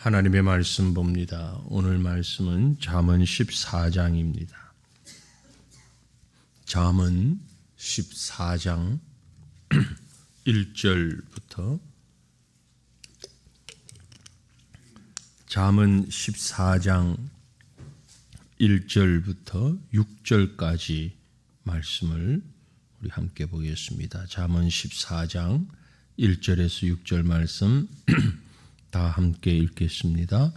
하나님의 말씀 봅니다. 오늘 말씀은 잠언 14장입니다. 잠언 14장 1절부터 잠언 14장 1절부터 6절까지 말씀을 우리 함께 보겠습니다. 잠언 14장 1절에서 6절 말씀 다 함께 읽겠습니다.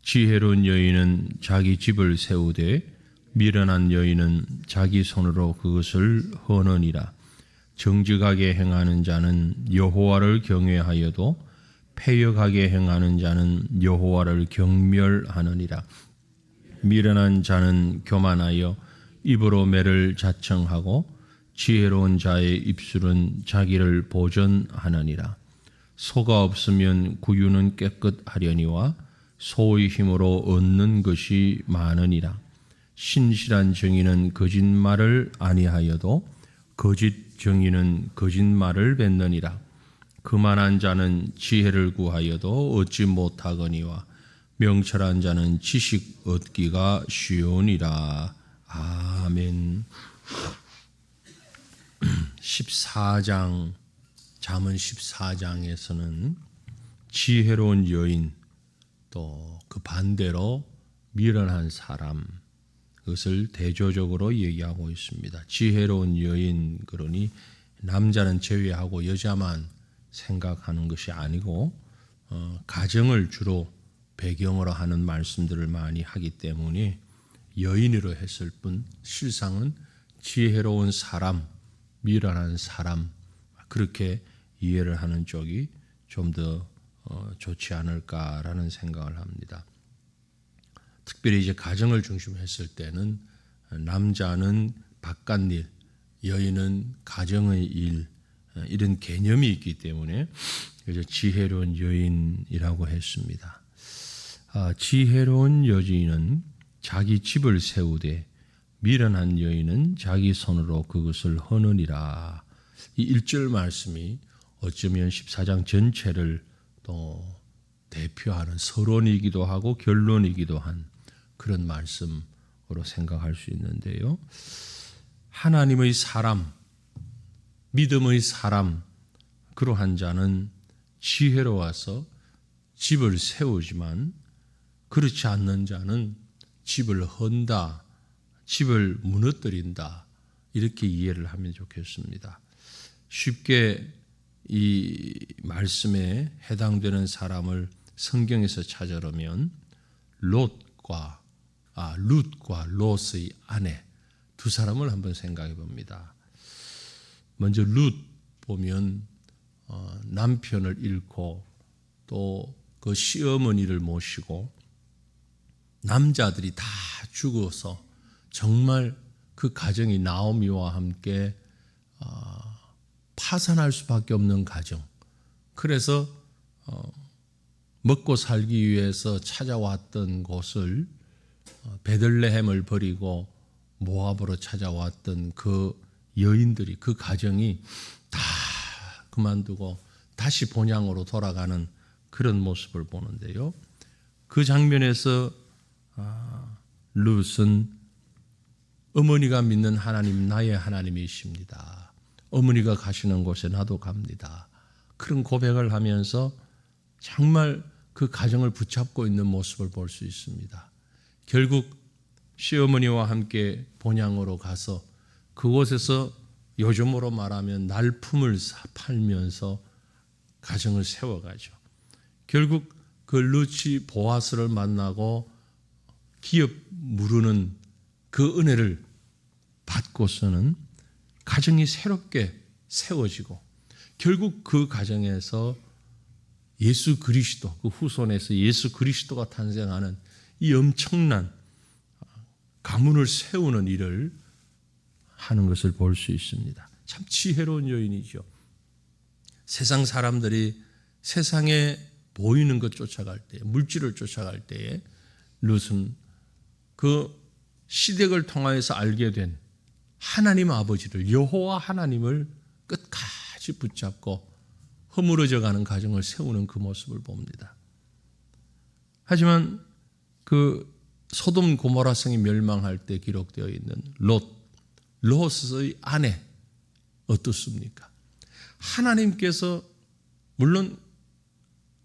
지혜로운 여인은 자기 집을 세우되 미련한 여인은 자기 손으로 그것을 허느니라. 정직하게 행하는 자는 여호와를 경외하여도 패역하게 행하는 자는 여호와를 경멸하느니라. 미련한 자는 교만하여 입으로 매를 자청하고 지혜로운 자의 입술은 자기를 보전하느니라. 소가 없으면 구유는 깨끗하려니와 소의 힘으로 얻는 것이 많으니라. 신실한 정의는 거짓말을 아니하여도 거짓 정의는 거짓말을 뱉느니라. 교만한 자는 지혜를 구하여도 얻지 못하거니와 명철한 자는 지식 얻기가 쉬우니라. 아멘. 14장 잠언 14장에서는 지혜로운 여인 또 그 반대로 미련한 사람 그것을 대조적으로 얘기하고 있습니다. 지혜로운 여인 그러니 남자는 제외하고 여자만 생각하는 것이 아니고 가정을 주로 배경으로 하는 말씀들을 많이 하기 때문에 여인으로 했을 뿐 실상은 지혜로운 사람, 미련한 사람 그렇게 이해를 하는 쪽이 좀 더 좋지 않을까라는 생각을 합니다. 특별히 이제 가정을 중심으로 했을 때는 남자는 바깥일, 여인은 가정의 일 이런 개념이 있기 때문에 그래서 지혜로운 여인이라고 했습니다. 지혜로운 여인은 자기 집을 세우되 미련한 여인은 자기 손으로 그것을 허느니라. 이 1절 말씀이 어쩌면 14장 전체를 또 대표하는 서론이기도 하고 결론이기도 한 그런 말씀으로 생각할 수 있는데요. 하나님의 사람, 믿음의 사람, 그러한 자는 지혜로워서 집을 세우지만 그렇지 않는 자는 집을 헌다, 집을 무너뜨린다 이렇게 이해를 하면 좋겠습니다. 쉽게 이 말씀에 해당되는 사람을 성경에서 찾아보면 룻과 롯의 아내 두 사람을 한번 생각해 봅니다. 먼저 룻 보면 남편을 잃고 또 그 시어머니를 모시고 남자들이 다 죽어서 정말 그 가정이 나오미와 함께 파산할 수밖에 없는 가정. 그래서 먹고 살기 위해서 찾아왔던 곳을 베들레헴을 버리고 모압으로 찾아왔던 그 여인들이 그 가정이 다 그만두고 다시 본향으로 돌아가는 그런 모습을 보는데요. 그 장면에서 룻은 어머니가 믿는 하나님 나의 하나님이십니다. 어머니가 가시는 곳에 나도 갑니다. 그런 고백을 하면서 정말 그 가정을 붙잡고 있는 모습을 볼 수 있습니다. 결국 시어머니와 함께 본향으로 가서 그곳에서 요즘으로 말하면 날품을 팔면서 가정을 세워가죠. 결국 그 룻이 보아스를 만나고 기업 무르는 그 은혜를 받고서는 가정이 새롭게 세워지고 결국 그 가정에서 예수 그리스도, 그 후손에서 예수 그리스도가 탄생하는 이 엄청난 가문을 세우는 일을 하는 것을 볼 수 있습니다. 참 지혜로운 여인이죠. 세상 사람들이 세상에 보이는 것 쫓아갈 때, 물질을 쫓아갈 때에 룻은 그 시댁을 통하여서 알게 된 하나님 아버지를 여호와 하나님을 끝까지 붙잡고 허물어져 가는 가정을 세우는 그 모습을 봅니다. 하지만 그 소돔 고모라 성이 멸망할 때 기록되어 있는 롯의 아내 어떻습니까? 하나님께서 물론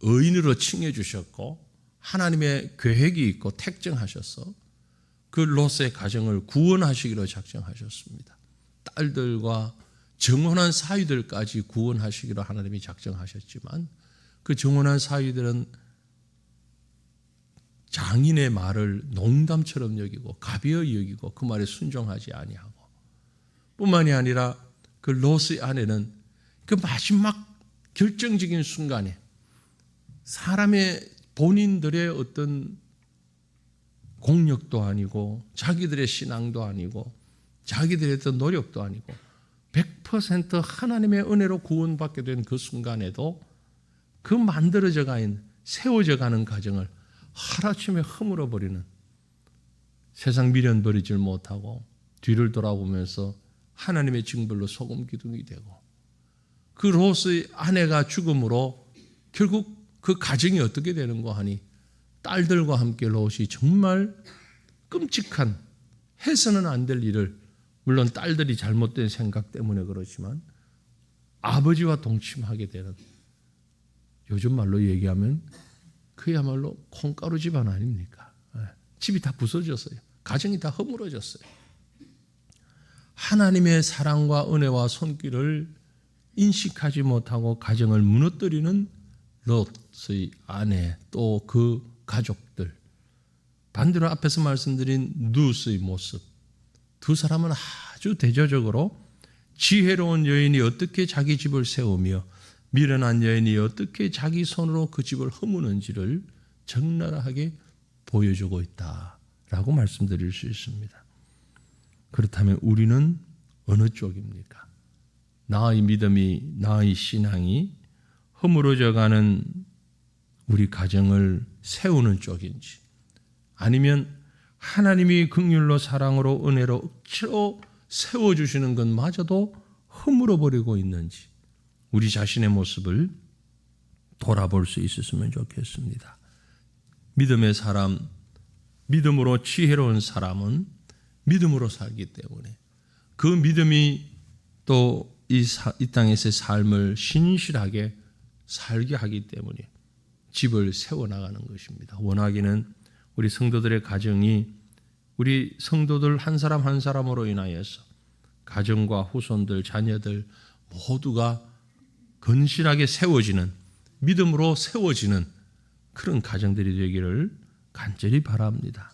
의인으로 칭해 주셨고 하나님의 계획이 있고 택정하셔서 그 롯의 가정을 구원하시기로 작정하셨습니다. 딸들과 정혼한 사위들까지 구원하시기로 하나님이 작정하셨지만 그 정혼한 사위들은 장인의 말을 농담처럼 여기고 가벼이 여기고 그 말에 순종하지 아니하고 뿐만이 아니라 그 롯의 아내는 그 마지막 결정적인 순간에 사람의 본인들의 어떤 공력도 아니고 자기들의 신앙도 아니고 자기들의 어떤 노력도 아니고 100% 하나님의 은혜로 구원받게 된 그 순간에도 그 만들어져 가는 세워져 가는 과정을 하루아침에 허물어 버리는 세상 미련 버리질 못하고 뒤를 돌아보면서 하나님의 징벌로 소금 기둥이 되고 그 롯의 아내가 죽음으로 결국 그 가정이 어떻게 되는가 하니 딸들과 함께 롯이 정말 끔찍한 해서는 안 될 일을 물론 딸들이 잘못된 생각 때문에 그렇지만 아버지와 동침하게 되는 요즘 말로 얘기하면 그야말로 콩가루 집안 아닙니까? 집이 다 부서졌어요. 가정이 다 허물어졌어요. 하나님의 사랑과 은혜와 손길을 인식하지 못하고 가정을 무너뜨리는 롯의 아내 또 그 가족들 반대로 앞에서 말씀드린 룻의 모습 두 사람은 아주 대조적으로 지혜로운 여인이 어떻게 자기 집을 세우며 미련한 여인이 어떻게 자기 손으로 그 집을 허무는지를 적나라하게 보여주고 있다라고 말씀드릴 수 있습니다. 그렇다면 우리는 어느 쪽입니까? 나의 믿음이 나의 신앙이 허물어져 가는 우리 가정을 세우는 쪽인지 아니면 하나님이 긍휼로 사랑으로 은혜로 억지로 세워주시는 것마저도 허물어버리고 있는지 우리 자신의 모습을 돌아볼 수 있었으면 좋겠습니다. 믿음의 사람, 믿음으로 지혜로운 사람은 믿음으로 살기 때문에 그 믿음이 또 이 땅에서의 삶을 신실하게 살게 하기 때문에 집을 세워나가는 것입니다. 원하기는 우리 성도들의 가정이 우리 성도들 한 사람 한 사람으로 인하여서 가정과 후손들, 자녀들 모두가 건실하게 세워지는 믿음으로 세워지는 그런 가정들이 되기를 간절히 바랍니다.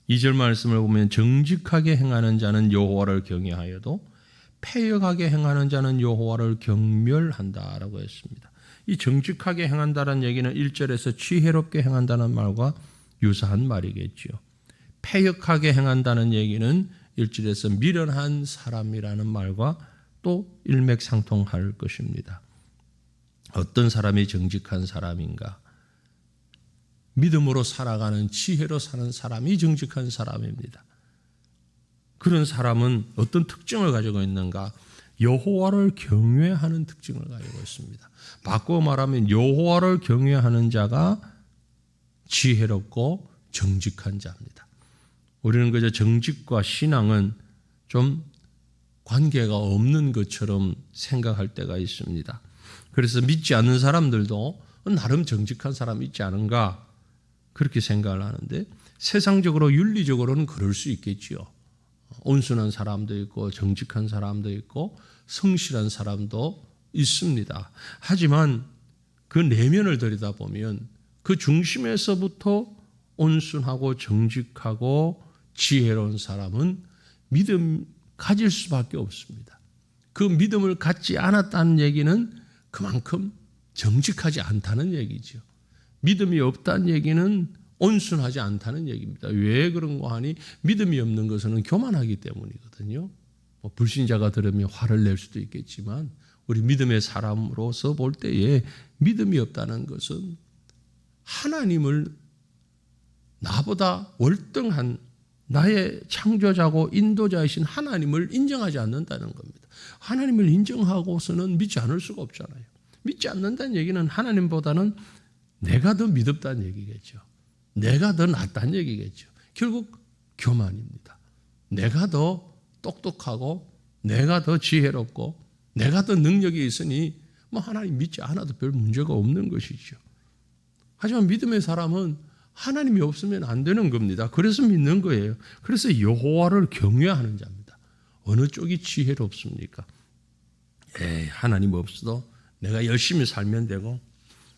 2절 말씀을 보면 정직하게 행하는 자는 여호와를 경외하여도 패역하게 행하는 자는 여호와를 경멸한다라고 했습니다. 이 정직하게 행한다는 얘기는 1절에서 지혜롭게 행한다는 말과 유사한 말이겠지요. 패역하게 행한다는 얘기는 1절에서 미련한 사람이라는 말과 또 일맥상통할 것입니다. 어떤 사람이 정직한 사람인가? 믿음으로 살아가는 지혜로 사는 사람이 정직한 사람입니다. 그런 사람은 어떤 특징을 가지고 있는가? 여호와를 경외하는 특징을 가지고 있습니다. 바꾸어 말하면 여호와를 경외하는 자가 지혜롭고 정직한 자입니다. 우리는 그저 정직과 신앙은 좀 관계가 없는 것처럼 생각할 때가 있습니다. 그래서 믿지 않는 사람들도 나름 정직한 사람이 있지 않은가 그렇게 생각을 하는데 세상적으로 윤리적으로는 그럴 수 있겠지요. 온순한 사람도 있고 정직한 사람도 있고 성실한 사람도 있습니다. 하지만 그 내면을 들여다보면 그 중심에서부터 온순하고 정직하고 지혜로운 사람은 믿음 가질 수밖에 없습니다. 그 믿음을 갖지 않았다는 얘기는 그만큼 정직하지 않다는 얘기죠. 믿음이 없다는 얘기는 온순하지 않다는 얘기입니다. 왜 그런가 하니 믿음이 없는 것은 교만하기 때문이거든요. 불신자가 들으면 화를 낼 수도 있겠지만 우리 믿음의 사람으로서 볼 때에 믿음이 없다는 것은 하나님을 나보다 월등한 나의 창조자고 인도자이신 하나님을 인정하지 않는다는 겁니다. 하나님을 인정하고서는 믿지 않을 수가 없잖아요. 믿지 않는다는 얘기는 하나님보다는 내가 더 믿었다는 얘기겠죠. 내가 더 낫다는 얘기겠죠. 결국 교만입니다. 내가 더 똑똑하고 내가 더 지혜롭고 내가 더 능력이 있으니 뭐 하나님 믿지 않아도 별 문제가 없는 것이죠. 하지만 믿음의 사람은 하나님이 없으면 안 되는 겁니다. 그래서 믿는 거예요. 그래서 여호와를 경외하는 자입니다. 어느 쪽이 지혜롭습니까? 하나님 없어도 내가 열심히 살면 되고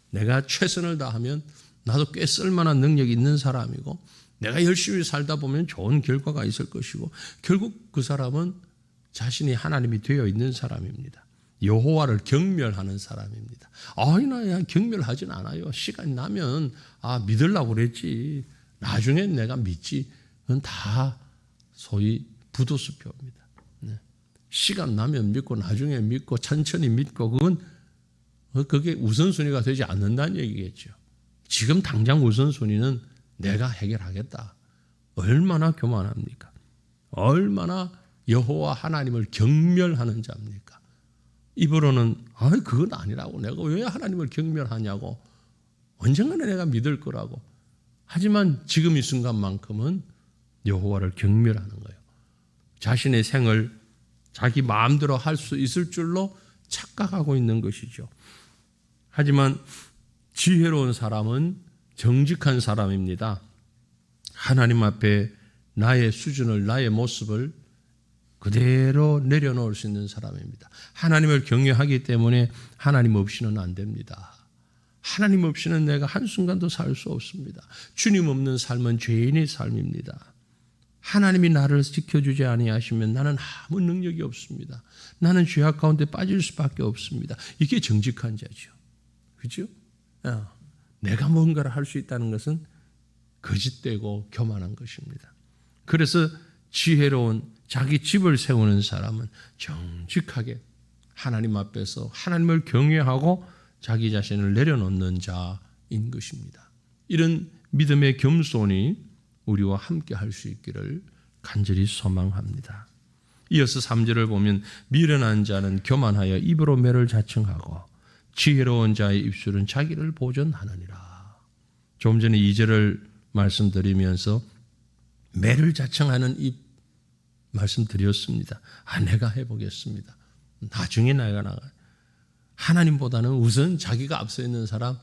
내가 최선을 다하면 나도 꽤 쓸만한 능력이 있는 사람이고 내가 열심히 살다 보면 좋은 결과가 있을 것이고 결국 그 사람은 자신이 하나님이 되어 있는 사람입니다. 여호와를 경멸하는 사람입니다. 나 경멸하진 않아요. 시간이 나면 믿으려고 그랬지. 나중엔 내가 믿지. 그건 다 소위 부도수표입니다. 시간 나면 믿고 나중에 믿고 천천히 믿고 그게 우선순위가 되지 않는다는 얘기겠죠. 지금 당장 우선순위는 내가 해결하겠다. 얼마나 교만합니까? 얼마나 여호와 하나님을 경멸하는 자입니까? 입으로는 그건 아니라고 내가 왜 하나님을 경멸하냐고 언젠가는 내가 믿을 거라고 하지만 지금 이 순간만큼은 여호와를 경멸하는 거예요. 자신의 생을 자기 마음대로 할 수 있을 줄로 착각하고 있는 것이죠. 하지만 지혜로운 사람은 정직한 사람입니다. 하나님 앞에 나의 수준을 나의 모습을 그대로 내려놓을 수 있는 사람입니다. 하나님을 경외하기 때문에 하나님 없이는 안 됩니다. 하나님 없이는 내가 한순간도 살 수 없습니다. 주님 없는 삶은 죄인의 삶입니다. 하나님이 나를 지켜주지 아니하시면 나는 아무 능력이 없습니다. 나는 죄악 가운데 빠질 수밖에 없습니다. 이게 정직한 자죠. 그렇죠? 내가 뭔가를 할 수 있다는 것은 거짓되고 교만한 것입니다. 그래서 지혜로운 자기 집을 세우는 사람은 정직하게 하나님 앞에서 하나님을 경외하고 자기 자신을 내려놓는 자인 것입니다. 이런 믿음의 겸손이 우리와 함께 할 수 있기를 간절히 소망합니다. 이어서 3절을 보면 미련한 자는 교만하여 입으로 매를 자청하고 지혜로운 자의 입술은 자기를 보존하느니라. 조금 전에 2절을 말씀드리면서 매를 자청하는 입 말씀드렸습니다. 내가 해보겠습니다. 나중에 내가 나가요. 하나님보다는 우선 자기가 앞서 있는 사람,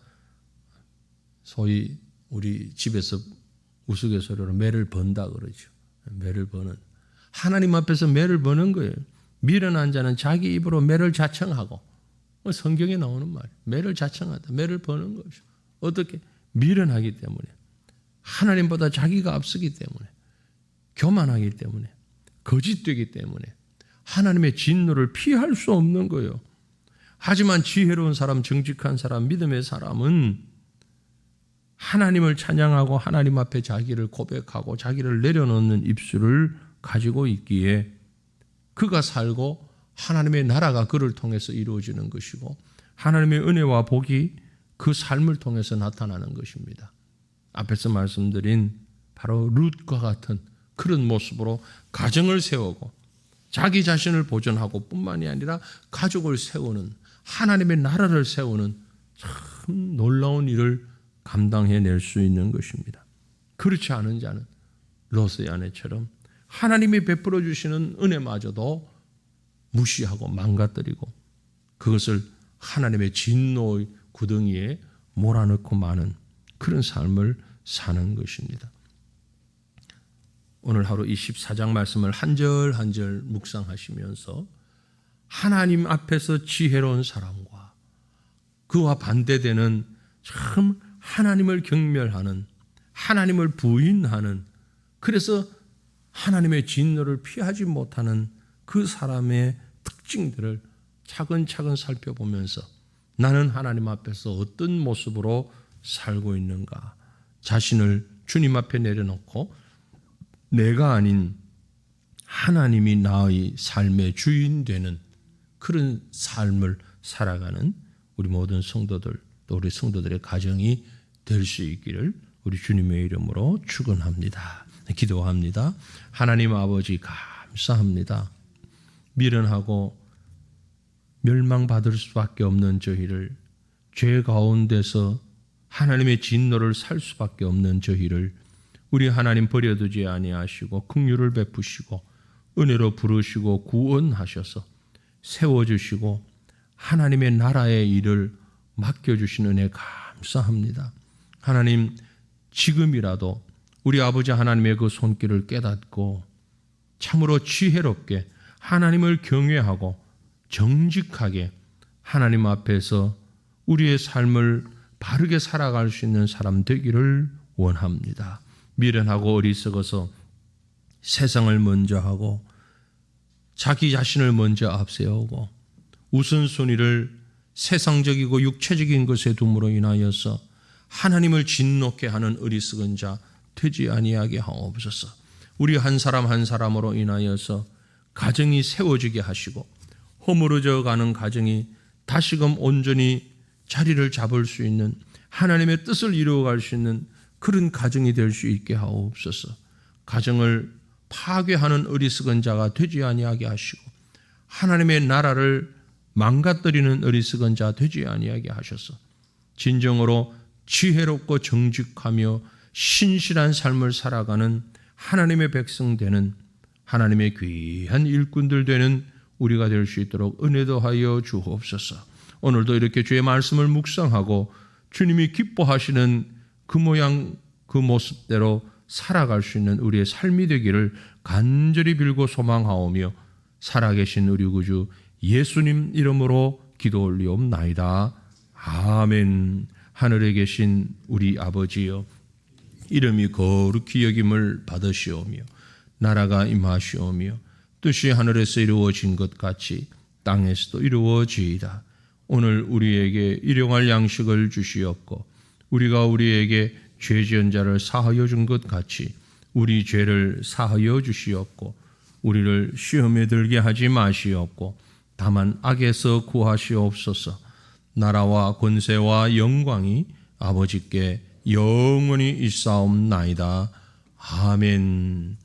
소위 우리 집에서 우스갯소리로 매를 번다 그러죠. 매를 버는. 하나님 앞에서 매를 버는 거예요. 미련한 자는 자기 입으로 매를 자청하고 성경에 나오는 말이에요. 매를 자청하다. 매를 버는 것이죠. 어떻게? 미련하기 때문에. 하나님보다 자기가 앞서기 때문에. 교만하기 때문에. 거짓되기 때문에. 하나님의 진노를 피할 수 없는 거예요. 하지만 지혜로운 사람, 정직한 사람, 믿음의 사람은 하나님을 찬양하고 하나님 앞에 자기를 고백하고 자기를 내려놓는 입술을 가지고 있기에 그가 살고 하나님의 나라가 그를 통해서 이루어지는 것이고 하나님의 은혜와 복이 그 삶을 통해서 나타나는 것입니다. 앞에서 말씀드린 바로 룻과 같은 그런 모습으로 가정을 세우고 자기 자신을 보존하고 뿐만이 아니라 가족을 세우는 하나님의 나라를 세우는 참 놀라운 일을 감당해낼 수 있는 것입니다. 그렇지 않은 자는 롯의 아내처럼 하나님이 베풀어 주시는 은혜마저도 무시하고 망가뜨리고 그것을 하나님의 진노의 구덩이에 몰아넣고 마는 그런 삶을 사는 것입니다. 오늘 하루 이 14장 말씀을 한 절 한 절 묵상하시면서 하나님 앞에서 지혜로운 사람과 그와 반대되는 참 하나님을 경멸하는 하나님을 부인하는 그래서 하나님의 진노를 피하지 못하는 그 사람의 특징들을 차근차근 살펴보면서 나는 하나님 앞에서 어떤 모습으로 살고 있는가 자신을 주님 앞에 내려놓고 내가 아닌 하나님이 나의 삶의 주인 되는 그런 삶을 살아가는 우리 모든 성도들 또 우리 성도들의 가정이 될 수 있기를 우리 주님의 이름으로 축원합니다. 기도합니다. 하나님 아버지 감사합니다. 미련하고 멸망받을 수밖에 없는 저희를 죄 가운데서 하나님의 진노를 살 수밖에 없는 저희를 우리 하나님 버려두지 아니하시고 긍휼을 베푸시고 은혜로 부르시고 구원하셔서 세워주시고 하나님의 나라의 일을 맡겨주신 은혜 감사합니다. 하나님, 지금이라도 우리 아버지 하나님의 그 손길을 깨닫고 참으로 지혜롭게 하나님을 경외하고 정직하게 하나님 앞에서 우리의 삶을 바르게 살아갈 수 있는 사람 되기를 원합니다. 미련하고 어리석어서 세상을 먼저 하고 자기 자신을 먼저 앞세우고 우선순위를 세상적이고 육체적인 것에 둠으로 인하여서 하나님을 진노케 하는 어리석은 자 되지 아니하게 하옵소서. 우리 한 사람 한 사람으로 인하여서 가정이 세워지게 하시고 허물어져 가는 가정이 다시금 온전히 자리를 잡을 수 있는 하나님의 뜻을 이루어갈 수 있는 그런 가정이 될 수 있게 하옵소서. 가정을 파괴하는 어리석은 자가 되지 아니하게 하시고 하나님의 나라를 망가뜨리는 어리석은 자 되지 아니하게 하셔서 진정으로 지혜롭고 정직하며 신실한 삶을 살아가는 하나님의 백성 되는 하나님의 귀한 일꾼들 되는 우리가 될 수 있도록 은혜도 하여 주옵소서. 오늘도 이렇게 주의 말씀을 묵상하고 주님이 기뻐하시는 그 모양 그 모습대로 살아갈 수 있는 우리의 삶이 되기를 간절히 빌고 소망하오며 살아계신 우리 구주 예수님 이름으로 기도 올리옵나이다. 아멘. 하늘에 계신 우리 아버지여, 이름이 거룩히 여김을 받으시오며 나라가 임하시오며 뜻이 하늘에서 이루어진 것 같이 땅에서도 이루어지이다. 오늘 우리에게 일용할 양식을 주시옵고 우리가 우리에게 죄 지은 자를 사하여 준 것 같이 우리 죄를 사하여 주시옵고 우리를 시험에 들게 하지 마시옵고 다만 악에서 구하시옵소서. 나라와 권세와 영광이 아버지께 영원히 있사옵나이다. 아멘.